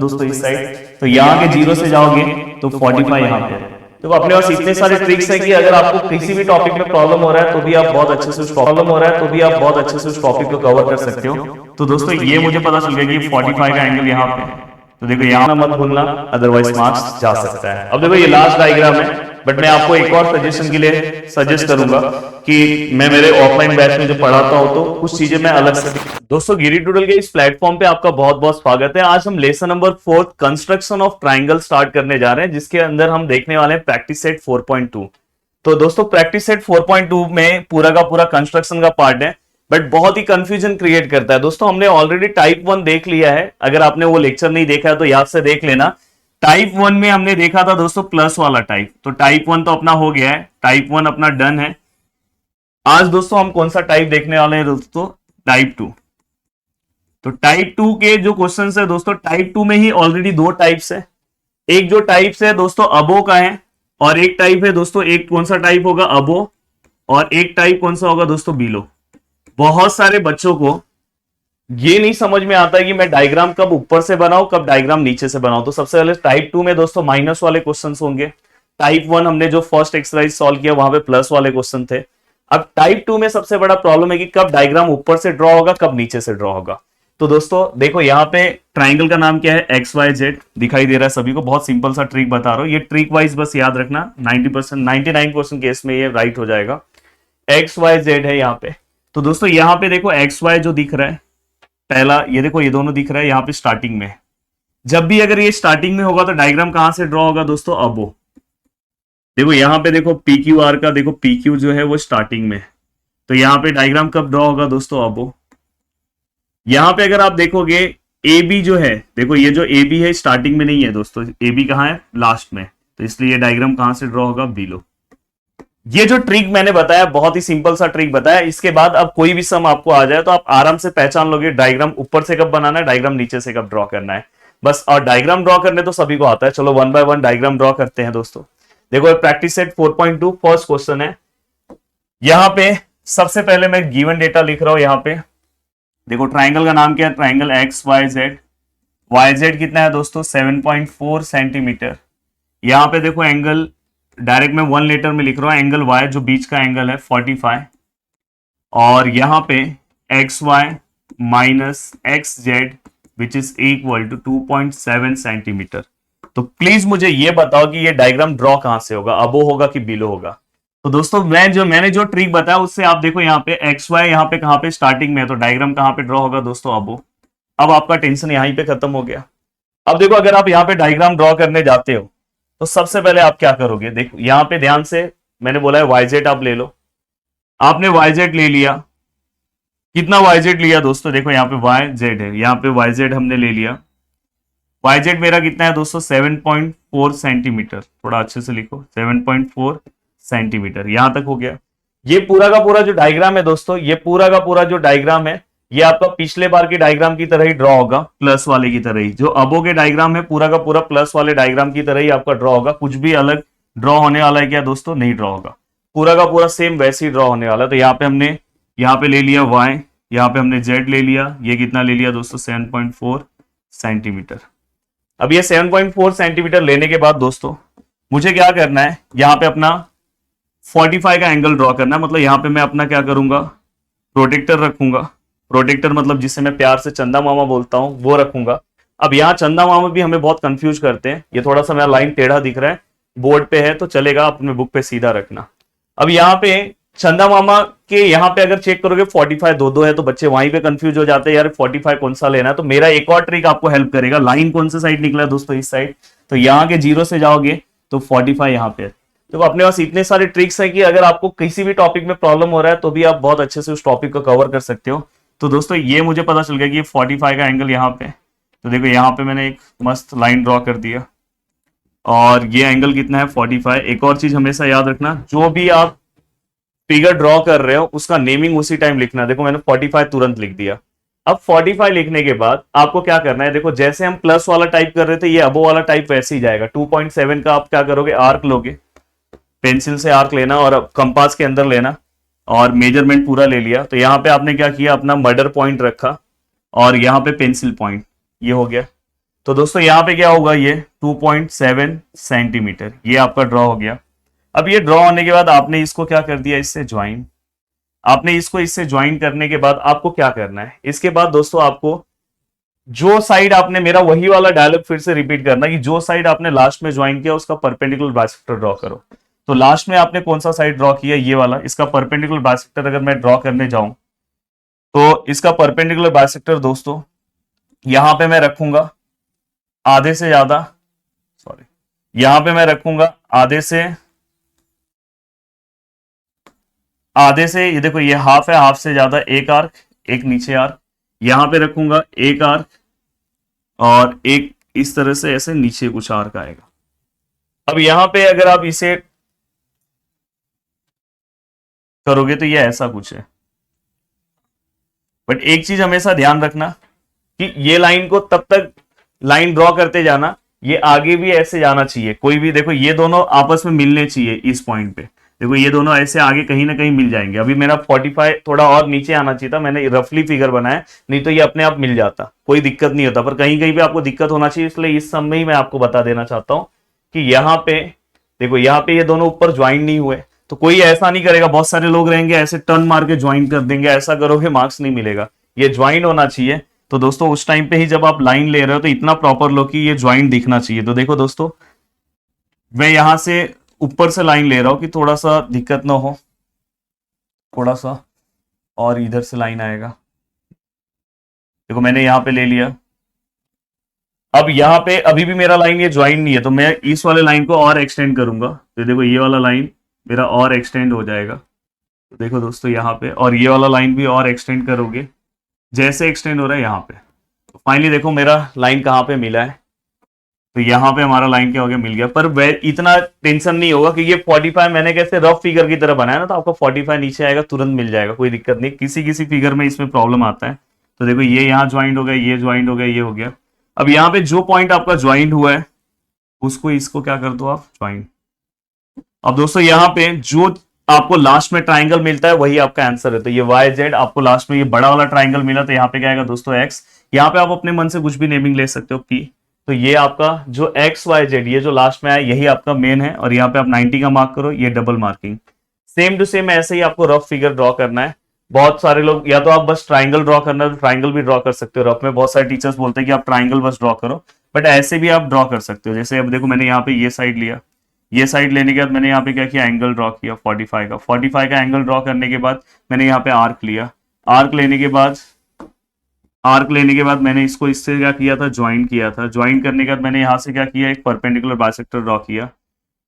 दोस्तों इस साइड, तो यहाँ के जीरो से जाओगे तो 45 यहाँ पे। तो अपने पास इतने सारे ट्रिक्स हैं कि अगर आपको किसी भी टॉपिक में प्रॉब्लम हो रहा है तो भी आप बहुत अच्छे से उस टॉपिक को कवर कर सकते हो। तो दोस्तों ये मुझे पता चल गया कि 45 का एंगल यहाँ पे, तो देखो यहाँ मत भूलना, अदरवाइज मार्क्स जा सकता है। अब देखो ये लास्ट डायग्राम है, बट मैं आपको एक और सजेशन के लिए सजेस्ट करूंगा कि मैं मेरे ऑफलाइन बैच में जो पढ़ाता हूं तो कुछ चीजें मैं अलग से। दोस्तों गिरी ट्यूटोरियल के इस प्लेटफॉर्म पे आपका बहुत बहुत स्वागत है। आज हम lesson number 4 construction of triangle start करने जा रहे हैं, जिसके अंदर हम देखने वाले हैं प्रैक्टिस सेट 4.2। तो दोस्तों प्रैक्टिस सेट 4.2 में पूरा का पूरा कंस्ट्रक्शन का पार्ट है, बट बहुत ही कंफ्यूजन क्रिएट करता है। दोस्तों हमने ऑलरेडी टाइप 1 देख लिया है, अगर आपने वो लेक्चर नहीं देखा है तो याद से देख लेना। टाइप 1 में हमने देखा था दोस्तों प्लस वाला टाइप, तो टाइप 1 तो अपना हो गया है, टाइप 1 अपना डन है। आज दोस्तों हम कौन सा टाइप देखने वाले हैं दोस्तों? टाइप 2। तो टाइप 2 के जो क्वेश्चंस है दोस्तों, टाइप 2 में ही ऑलरेडी दो टाइप्स है। एक जो टाइप्स है दोस्तों अबो का है, और एक टाइप है दोस्तों, एक कौन सा टाइप होगा? अबो, और एक टाइप कौन सा होगा दोस्तों? बिलो। बहुत सारे बच्चों को ये नहीं समझ में आता है कि मैं डायग्राम कब ऊपर से बनाऊं, कब डायग्राम नीचे से बनाऊं। तो सबसे पहले टाइप 2 में दोस्तों माइनस वाले क्वेश्चंस होंगे। टाइप 1 हमने जो फर्स्ट एक्सरसाइज सॉल्व किया वहां पे प्लस वाले क्वेश्चन थे। अब टाइप 2 में सबसे बड़ा प्रॉब्लम है कि कब डायग्राम ऊपर से ड्रॉ होगा, कब नीचे से ड्रॉ होगा। तो दोस्तों देखो यहाँ पे ट्राइंगल का नाम क्या है? एक्स वाई जेड दिखाई दे रहा है सभी को। बहुत सिंपल सा ट्रिक बता रहा हूं, ये ट्रिक वाइज बस याद रखना, 99% केस में ये राइट हो जाएगा। एक्स वाई जेड है यहाँ पे। तो दोस्तों यहाँ पे देखो एक्स वाई जो दिख रहा है पहला, ये देखो ये दोनों दिख रहा है यहाँ पे स्टार्टिंग में। जब भी अगर ये स्टार्टिंग में होगा तो डायग्राम कहां से ड्रॉ होगा दोस्तों? अबो। देखो यहाँ पे देखो पी क्यू आर का, देखो पी क्यू जो है वो स्टार्टिंग में, तो यहाँ पे डायग्राम कब ड्रॉ होगा दोस्तों? अबो। यहाँ पे अगर आप देखोगे ए बी जो है, देखो ये जो ए बी है स्टार्टिंग में नहीं है दोस्तों, ए बी कहाँ है? लास्ट में। तो इसलिए डायग्राम कहां से ड्रॉ होगा? बिलो। ये जो ट्रिक मैंने बताया बहुत ही सिंपल सा ट्रिक बताया, इसके बाद अब कोई भी सम आपको आ जाए तो आप आराम से पहचान लोगे डायग्राम ऊपर से कब बनाना है, डायग्राम नीचे से कब ड्रॉ करना है बस। और डायग्राम ड्रॉ करने तो सभी को आता है। चलो 1 बाय 1 डायग्राम ड्रॉ करते हैं दोस्तों। देखो प्रैक्टिस सेट 4.2 फर्स्ट क्वेश्चन है। यहां पे सबसे पहले मैं गिवन डेटा लिख रहा हूं। यहां पे देखो ट्राइंगल का नाम क्या है? Triangle X Y Z. Y Z कितना है दोस्तों? 7.4 सेंटीमीटर। यहां पे देखो एंगल डायरेक्ट मैं 1 लेटर में लिख रहा हूं, एंगल वाई जो बीच का एंगल है 45, और यहां पे X Y minus X Z which is equal to 2.7 centimetre. तो प्लीज मुझे ये बताओ कि ये डायग्राम ड्रॉ कहां से होगा? अबो होगा कि बिलो होगा? तो दोस्तों मैंने जो ट्रिक बताया उससे आप देखो यहाँ पे एक्स वाई यहाँ पे कहां पे? स्टार्टिंग में है, तो डायग्राम कहां पे ड्रॉ होगा दोस्तों? अबो। अब आपका टेंशन यहीं पे खत्म हो गया। अब देखो अगर आप यहाँ पे डायग्राम ड्रॉ करने जाते हो तो सबसे पहले आप क्या करोगे? देखो यहां पे ध्यान से मैंने बोला है वाईजेड आप ले लो। आपने वाईजेड ले लिया, कितना वाईजेड लिया दोस्तों? देखो यहाँ पे वाई जेड है, यहाँ पे वाईजेड हमने ले लिया। वाईजेड मेरा कितना है दोस्तों? 7.4 सेंटीमीटर। थोड़ा अच्छे से लिखो, 7.4 सेंटीमीटर। यहां तक हो गया। ये पूरा का पूरा जो डायग्राम है दोस्तों, ये पूरा का पूरा जो डायग्राम है ये आपका पिछले बार के डायग्राम की तरह ही ड्रॉ होगा, प्लस वाले की तरह ही। जो अबो के डायग्राम है पूरा का पूरा प्लस वाले डायग्राम की तरह ही आपका ड्रॉ होगा। कुछ भी अलग ड्रॉ होने वाला है क्या दोस्तों? नहीं ड्रॉ होगा, पूरा का पूरा सेम वैसे ही ड्रॉ होने वाला है। तो यहाँ पे हमने यहाँ पे ले लिया वाई, यहाँ पे हमने जेड ले लिया। ये कितना ले लिया दोस्तों? 7.4 सेंटीमीटर। अब ये 7.4 सेंटीमीटर लेने के बाद दोस्तों मुझे क्या करना है? यहाँ पे अपना 45 का एंगल ड्रॉ करना है। मतलब यहाँ पे मैं अपना क्या करूंगा? प्रोटेक्टर रखूंगा। प्रोटेक्टर मतलब जिसे मैं प्यार से चंदा मामा बोलता हूं वो रखूंगा। अब यहाँ चंदा मामा भी हमें बहुत कंफ्यूज करते हैं। ये थोड़ा सा मेरा लाइन टेढ़ा दिख रहा है, बोर्ड पे है तो चलेगा, अपने बुक पे सीधा रखना। अब यहाँ पे चंदा मामा के यहाँ पे अगर चेक करोगे 45 दो है, तो बच्चे वहीं पे कंफ्यूज हो जाते हैं, यार 45 कौन सा लेना है। तो मेरा एक और ट्रिक आपको हेल्प करेगा। लाइन कौन सा साइड निकला है दोस्तों? इस साइड। तो यहाँ के जीरो से जाओगे तो 45 यहाँ पे। तो अपने पास इतने सारे ट्रिक्स हैं कि अगर आपको किसी भी टॉपिक में प्रॉब्लम हो रहा है तो भी आप बहुत अच्छे से उस टॉपिक को कवर कर सकते हो। तो दोस्तों ये मुझे पता चल गया कि 45 का एंगल यहाँ पे, तो देखो यहाँ पे मैंने एक मस्त लाइन ड्रॉ कर दिया, और ये एंगल कितना है? 45। एक और चीज हमेशा याद रखना, जो भी आप फिगर ड्रॉ कर रहे हो उसका नेमिंग उसी टाइम लिखना। देखो मैंने 45 तुरंत लिख दिया। अब 45 लिखने के बाद आपको क्या करना है? देखो जैसे हम प्लस वाला टाइप कर रहे थे, ये अबो वाला टाइप वैसे ही जाएगा। 2.7 का आप क्या करोगे? आर्क लोगे, पेंसिल से आर्क लेना और कंपास के अंदर लेना, और मेजरमेंट पूरा ले लिया। तो यहाँ पे आपने क्या किया? अपना मर्डर पॉइंट रखा और यहाँ पे पेंसिल पॉइंट, ये हो गया। तो दोस्तों यहाँ पे क्या होगा, ये 2.7 सेंटीमीटर ये आपका ड्रॉ हो गया। अब ये ड्रॉ होने के बाद आपने इसको क्या कर दिया, इससे ज्वाइन। आपने इसको इससे ज्वाइन करने के बाद आपको क्या करना है, इसके बाद दोस्तों आपको जो साइड आपने, मेरा वही वाला डायलॉग फिर से रिपीट करना कि जो साइड आपने लास्ट में ज्वाइन किया उसका परपेंडिकुलर बाइसेक्टर ड्रॉ करो। तो लास्ट में आपने कौन सा साइड ड्रॉ किया, ये वाला, इसका परपेंडिकुलर बाइसेक्टर अगर मैं ड्रॉ करने जाऊं तो इसका परपेंडिकुलर बाइसेक्टर दोस्तों यहां पे मैं रखूंगा आधे से ज्यादा, सॉरी, यहां पे मैं रखूंगा आधे से, ये देखो ये हाफ है, हाफ से ज्यादा एक आर्क, एक नीचे आर्क, यहां पे रखूंगा एक आर्क और एक इस तरह से ऐसे नीचे कुछ आर्क आएगा। अब यहां पे अगर आप इसे करोगे तो ये ऐसा कुछ है। बट एक चीज हमेशा ध्यान रखना कि ये लाइन को तब तक लाइन ड्रॉ करते जाना, ये आगे भी ऐसे जाना चाहिए, कोई भी, देखो ये दोनों आपस में मिलने चाहिए इस पॉइंट पे, देखो ये दोनों ऐसे आगे कहीं ना कहीं मिल जाएंगे। अभी मेरा 45 थोड़ा और नीचे आना चाहिए था, मैंने रफली फिगर बनाया, नहीं तो ये अपने आप मिल जाता, कोई दिक्कत नहीं होता, पर कहीं कहीं पे आपको दिक्कत होना चाहिए, इसलिए इस समय ही मैं आपको बता देना चाहता हूं कि यहाँ पे देखो, यहाँ पे ये दोनों ऊपर ज्वाइन नहीं हुए, तो कोई ऐसा नहीं करेगा, बहुत सारे लोग रहेंगे ऐसे टर्न मार के ज्वाइन कर देंगे, ऐसा करोगे मार्क्स नहीं मिलेगा, ये ज्वाइन होना चाहिए। तो दोस्तों उस टाइम पे ही जब आप लाइन ले रहे हो तो इतना प्रॉपर लो कि ये ज्वाइन दिखना चाहिए। तो देखो दोस्तों, मैं यहां से ऊपर से लाइन ले रहा हूं कि थोड़ा सा दिक्कत ना हो, थोड़ा सा और इधर से लाइन आएगा, देखो मैंने यहां पे ले लिया। अब यहां पे अभी भी मेरा लाइन ये ज्वाइन नहीं है, तो मैं इस वाले लाइन को और एक्सटेंड करूंगा, तो देखो ये वाला लाइन मेरा और एक्सटेंड हो जाएगा। तो देखो दोस्तों यहाँ पे, और ये वाला लाइन भी और एक्सटेंड करोगे, जैसे एक्सटेंड हो रहा है यहाँ पे, तो फाइनली देखो मेरा लाइन कहाँ पे मिला है, तो यहाँ पे हमारा लाइन क्या हो गया, मिल गया। पर इतना टेंशन नहीं होगा कि ये 45 मैंने कैसे रफ फिगर की तरह बनाया ना, तो आपको 45 नीचे आएगा, तुरंत मिल जाएगा, कोई दिक्कत नहीं। किसी किसी फिगर में इसमें प्रॉब्लम आता है। तो देखो ये यहाँ ज्वाइंट हो गया, ये ज्वाइंट हो गया, ये हो गया। अब यहाँ पे जो पॉइंट आपका ज्वाइंट हुआ है उसको इसको क्या कर दो आप, ज्वाइंट। अब दोस्तों यहाँ पे जो आपको लास्ट में ट्राइंगल मिलता है वही आपका आंसर है। तो ये वाई जेड, आपको लास्ट में ये बड़ा वाला ट्राइंगल मिला, तो यहाँ पे क्या आएगा दोस्तों, एक्स। यहाँ पे आप अपने मन से कुछ भी नेमिंग ले सकते हो, पी। तो ये आपका जो एक्स वाई जेड, ये जो लास्ट में आया यही आपका मेन है, और यहाँ पे आप 90 का मार्क करो, ये double marking. Same to same ऐसे ही आपको रफ फिगर ड्रॉ करना है। बहुत सारे लोग, या तो आप बस ट्राइंगल ड्रॉ करना है तो ट्राइंगल भी ड्रॉ कर सकते हो, रफ में बहुत सारे टीचर्स बोलते हैं कि आप ट्राइंगल बस ड्रॉ करो, बट ऐसे भी आप ड्रॉ कर सकते हो। जैसे अब देखो मैंने यहाँ पे ये साइड लिया, ये साइड लेने के बाद मैंने यहाँ पे क्या किया, एंगल ड्रॉ किया 45 का एंगल ड्रॉ करने के बाद मैंने यहाँ पे आर्क लिया। आर्क लेने के बाद मैंने इसको इससे क्या किया था, ज्वाइन किया था। ज्वाइन करने के बाद मैंने यहाँ से क्या किया, एक परपेंडिकुलर बाइसेक्टर ड्रॉ किया।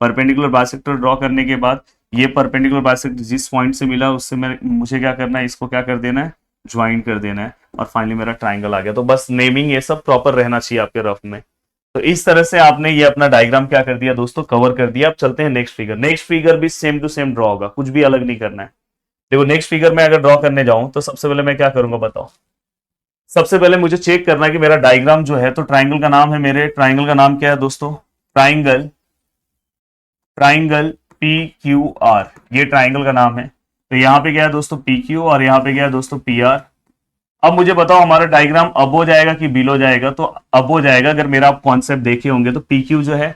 परपेंडिकुलर बाइसेक्टर ड्रॉ करने के बाद ये परपेंडिकुलर बाइसेक्टर जिस पॉइंट से मिला उससे मुझे क्या करना है, इसको क्या कर देना है, ज्वाइन कर देना है, और फाइनली मेरा ट्राइंगल आ गया। तो बस नेमिंग ये सब प्रॉपर रहना चाहिए आपके रफ में। तो इस तरह से आपने ये अपना डायग्राम क्या कर दिया दोस्तों, कवर कर दिया। अब चलते हैं नेक्स्ट फिगर। नेक्स्ट फिगर भी सेम टू सेम ड्रॉ होगा, कुछ भी अलग नहीं करना है। देखो नेक्स्ट फिगर में अगर ड्रॉ करने जाऊं तो सबसे पहले मैं क्या करूंगा बताओ। सबसे पहले मुझे चेक करना है कि मेरा डायग्राम जो है, तो ट्राइंगल का नाम है, मेरे ट्राइंगल का नाम क्या है दोस्तों, ट्राइंगल पी क्यू आर, ये ट्राइंगल का नाम है। तो यहाँ पे क्या है दोस्तों, पी क्यू, और यहाँ पे क्या है दोस्तों, पी आर। अब मुझे बताओ हमारा डायग्राम अब हो जाएगा कि बिलो जाएगा, तो अब हो जाएगा। अगर मेरा आप कॉन्सेप्ट देखे होंगे तो पी क्यू जो है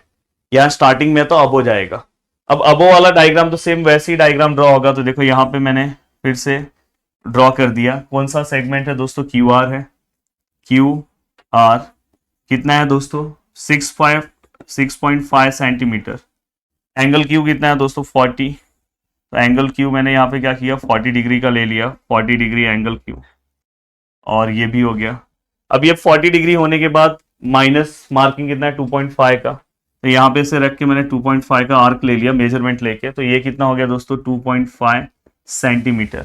यहाँ स्टार्टिंग में, तो अब हो जाएगा। अब अबो वाला डायग्राम तो सेम वैसे ही डायग्राम ड्रॉ होगा। तो देखो यहाँ पे मैंने फिर से ड्रॉ कर दिया। कौन सा सेगमेंट है दोस्तों, क्यू आर है। क्यू आर कितना है दोस्तों, 6.5 सेंटीमीटर। एंगल क्यू कितना है दोस्तों, 40। तो एंगल क्यू मैंने यहाँ पे क्या किया, 40 डिग्री का ले लिया, 40 डिग्री एंगल क्यू, और ये भी हो गया। अब ये 40 डिग्री होने के बाद माइनस मार्किंग कितना है, 2.5 का। तो यहाँ पे से रख के मैंने 2.5 का आर्क ले लिया, मेजरमेंट लेके। तो ये कितना हो गया दोस्तों, 2.5 सेंटीमीटर।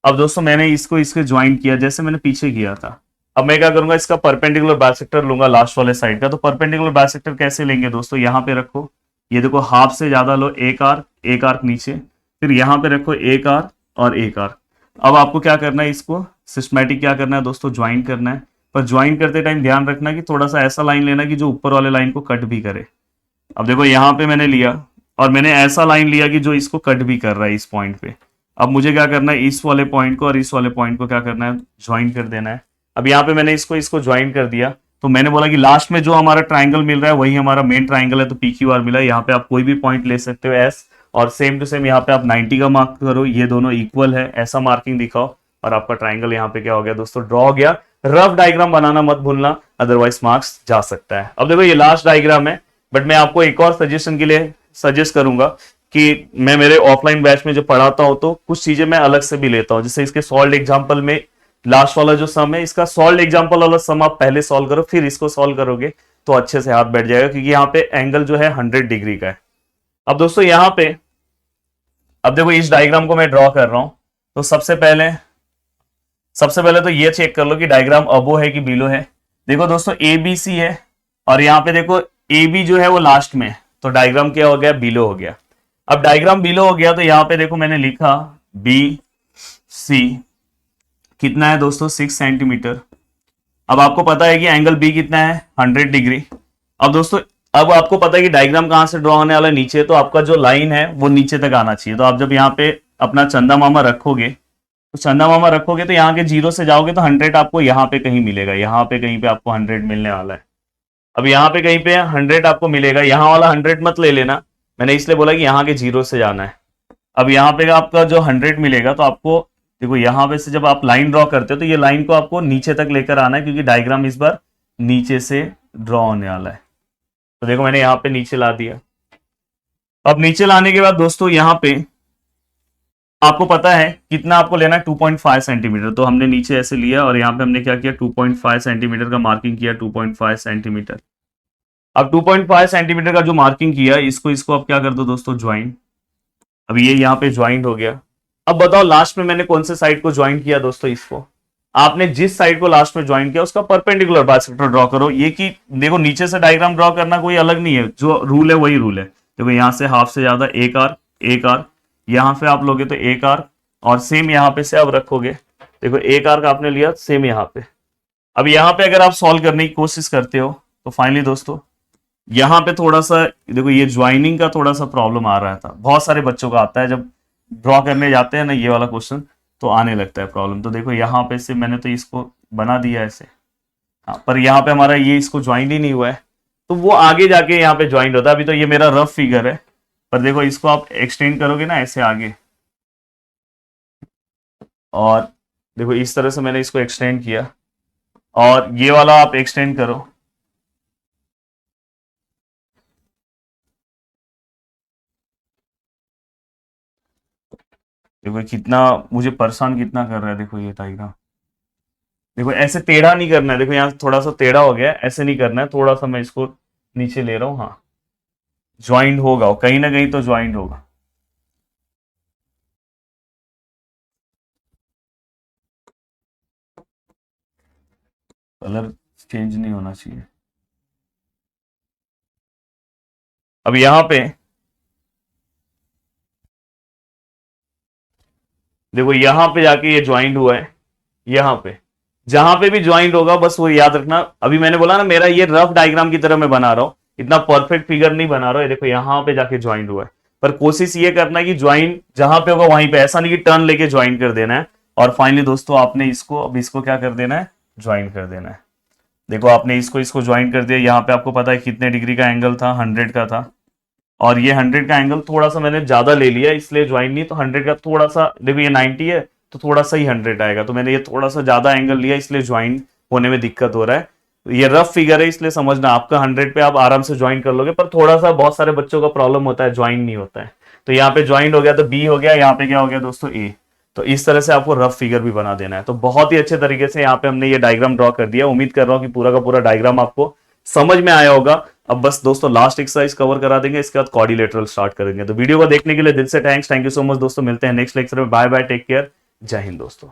अब दोस्तों मैंने इसको इसके ज्वाइन किया जैसे मैंने पीछे किया था। अब मैं क्या करूंगा, इसका परपेंडिकुलर बाइसेक्टर लूंगा लास्ट वाले साइड का। तो परपेंडिकुलर बाइसेक्टर कैसे लेंगे दोस्तों, यहाँ पे रखो, ये देखो हाफ से ज्यादा लो, एक आर्क नीचे, फिर यहाँ पे रखो एक आर्क और एक आर्क। अब आपको क्या करना है, इसको सिस्टमैटिक क्या करना है दोस्तों, ज्वाइन करना है। पर ज्वाइन करते टाइम ध्यान रखना कि थोड़ा सा ऐसा लाइन लेना कि जो ऊपर वाले लाइन को कट भी करे। अब देखो यहाँ पे मैंने लिया और मैंने ऐसा लाइन लिया कि जो इसको कट भी कर रहा है इस पॉइंट पे। अब मुझे क्या करना है, इस वाले पॉइंट को और इस वाले पॉइंट को क्या करना है, ज्वाइन कर देना है। अब यहाँ पे मैंने इसको ज्वाइन कर दिया। तो मैंने बोला कि लास्ट में जो हमारा ट्राइंगल मिल रहा है वही हमारा मेन ट्राइंगल है, तो पी क्यू आर मिला। यहाँ पे आप कोई भी पॉइंट ले सकते हो एस, और सेम टू सेम यहाँ पे आप 90 का मार्क करो, ये दोनों इक्वल है ऐसा मार्किंग दिखाओ, और आपका ट्राइंगल यहाँ पे क्या हो गया दोस्तों, ड्रॉ हो गया। रफ डायग्राम बनाना मत भूलना, अदरवाइज मार्क्स जा सकता है। अब देखो ये लास्ट डायग्राम है, बट मैं आपको एक और सजेशन के लिए सजेस्ट करूंगा कि मैं मेरे ऑफलाइन बैच में जो पढ़ाता हूं तो कुछ चीजें मैं अलग से भी लेता हूं। जैसे इसके सॉल्व एग्जांपल में लास्ट वाला जो सम है, इसका सॉल्व एग्जांपल वाला सम आप पहले सॉल्व करो, फिर इसको सॉल्व करोगे तो अच्छे से हाथ बैठ जाएगा, क्योंकि यहाँ पे एंगल जो है 100 डिग्री का है। अब दोस्तों यहाँ पे अब देखो इस डायग्राम को मैं ड्रॉ कर रहा हूं, तो सबसे पहले तो ये चेक कर लो कि डायग्राम अबो है कि बिलो है। देखो दोस्तों ए बी सी है, और यहाँ पे देखो ए बी जो है वो लास्ट में, तो डायग्राम क्या हो गया, बिलो हो गया। अब डायग्राम बिलो हो गया तो यहाँ पे देखो मैंने लिखा बी सी कितना है दोस्तों, 6 सेंटीमीटर। अब आपको पता है कि एंगल बी कितना है, 100 डिग्री। अब दोस्तों अब आपको पता है कि डायग्राम कहां से ड्रॉ होने वाला है, नीचे, तो आपका जो लाइन है वो नीचे तक आना चाहिए। तो आप जब यहाँ पे अपना चंदा मामा रखोगे, तो यहाँ के 0 से जाओगे तो 100 आपको यहाँ पे कहीं मिलेगा, यहाँ पे कहीं पे आपको 100 मिलने वाला है। अब यहाँ पे कहीं पे 100 आपको मिलेगा, यहाँ वाला 100 मत ले लेना, मैंने इसलिए बोला कि यहाँ के 0 से जाना है। अब यहाँ पे आपका जो 100 मिलेगा, तो आपको देखो यहाँ पे से जब आप लाइन ड्रॉ करते हो तो ये लाइन को आपको नीचे तक लेकर आना है, क्योंकि डायग्राम इस बार नीचे से ड्रॉ होने वाला है। तो देखो मैंने यहाँ पे नीचे ला दिया। अब नीचे लाने के बाद दोस्तों यहाँ पे आपको पता है कितना आपको लेना है, 2.5 सेंटीमीटर। तो हमने नीचे ऐसे लिया और यहाँ पे हमने क्या किया, 2.5 सेंटीमीटर का मार्किंग किया, 2.5 सेंटीमीटर। अब 2.5 सेंटीमीटर का जो मार्किंग किया, इसको आप क्या कर दो दोस्तों, ज्वाइन। अब ये यहाँ पे ज्वाइंट हो गया। अब बताओ लास्ट में मैंने कौन से साइड को ज्वाइन किया दोस्तों, इसको। आपने जिस साइड को लास्ट में ज्वाइन किया उसका परपेंडिकुलर बाइसेक्टर ड्रॉ करो। ये कि देखो नीचे से डायग्राम ड्रॉ करना कोई अलग नहीं है, जो रूल है वही रूल है। देखो यहाँ से हाफ से ज्यादा एक आर्क, यहाँ पे आप लोगे तो एक आर्क, और सेम यहाँ पे से अब रखोगे, देखो एक आर्क आपने लिया, सेम यहाँ पे। अब यहाँ पे अगर आप सॉल्व करने की कोशिश करते हो तो फाइनली दोस्तों यहाँ पे थोड़ा सा देखो ये ज्वाइनिंग का थोड़ा सा प्रॉब्लम आ रहा था, बहुत सारे बच्चों का आता है जब ड्रॉ करने जाते हैं ना ये वाला क्वेश्चन, तो आने लगता है प्रॉब्लम। तो देखो यहाँ पे से मैंने तो इसको बना दिया ऐसे, हाँ, पर यहाँ पे हमारा ये इसको ज्वाइंट ही नहीं हुआ है, तो वो आगे जाके यहाँ पे ज्वाइंट होता है। अभी तो ये मेरा रफ फिगर है, पर देखो इसको आप एक्सटेंड करोगे ना ऐसे आगे, और देखो इस तरह से मैंने इसको एक्सटेंड किया, और ये वाला आप एक्सटेंड करो, देखो कितना मुझे परेशान कितना कर रहा है। देखो ये डायग्राम, देखो ऐसे टेढ़ा नहीं करना है, देखो यहाँ थोड़ा सा टेढ़ा हो गया, ऐसे नहीं करना है, थोड़ा सा मैं इसको नीचे ले रहा हूँ, हाँ ज्वाइंट होगा, कहीं ना कहीं तो ज्वाइंट होगा। कलर चेंज नहीं होना चाहिए। अब यहाँ पे देखो यहाँ पे जाके ये ज्वाइंट हुआ है, यहाँ पे जहां पे भी ज्वाइंट होगा बस वो याद रखना। अभी मैंने बोला ना मेरा ये रफ डायग्राम की तरह मैं बना रहा हूँ, इतना परफेक्ट फिगर नहीं बना रहा हूँ। देखो यहाँ पे जाके ज्वाइंट हुआ है, पर कोशिश ये करना है कि ज्वाइंट जहां पे होगा वहीं पे, ऐसा नहीं कि टर्न लेके ज्वाइन कर देना है। और फाइनली दोस्तों आपने इसको अब इसको क्या कर देना है, ज्वाइन कर देना है। देखो आपने इसको ज्वाइन कर दिया। यहाँ पे आपको पता है कितने डिग्री का एंगल था, 100 का था, और ये 100 का एंगल थोड़ा सा मैंने ज्यादा ले लिया इसलिए ज्वाइन नहीं, तो 100 का थोड़ा सा, देखो ये 90 है तो थोड़ा सा ही 100 आएगा, तो मैंने ये थोड़ा सा ज्यादा एंगल लिया इसलिए ज्वाइन होने में दिक्कत हो रहा है। ये रफ फिगर है इसलिए समझना, आपका 100 पे आप आराम से ज्वाइन कर लोगे, पर थोड़ा सा बहुत सारे बच्चों का प्रॉब्लम होता है, ज्वाइन नहीं होता है। तो यहाँ पे ज्वाइन हो गया तो बी हो गया, यहाँ पे क्या हो गया दोस्तों, ए। तो इस तरह से आपको रफ फिगर भी बना देना है। तो बहुत ही अच्छे तरीके से यहाँ पे हमने ये डायग्राम ड्रॉ कर दिया। उम्मीद कर रहा हूँ कि पूरा का पूरा डायग्राम आपको समझ में आया होगा। अब बस दोस्तों लास्ट एक्सरसाइज कवर करा देंगे, इसके बाद क्वाड्रिलेटरल स्टार्ट करेंगे। तो वीडियो को देखने के लिए दिल से थैंक यू सो मच दोस्तों, मिलते हैं नेक्स्ट लेक्चर में। बाय बाय, टेक केयर, जय हिंद दोस्तों।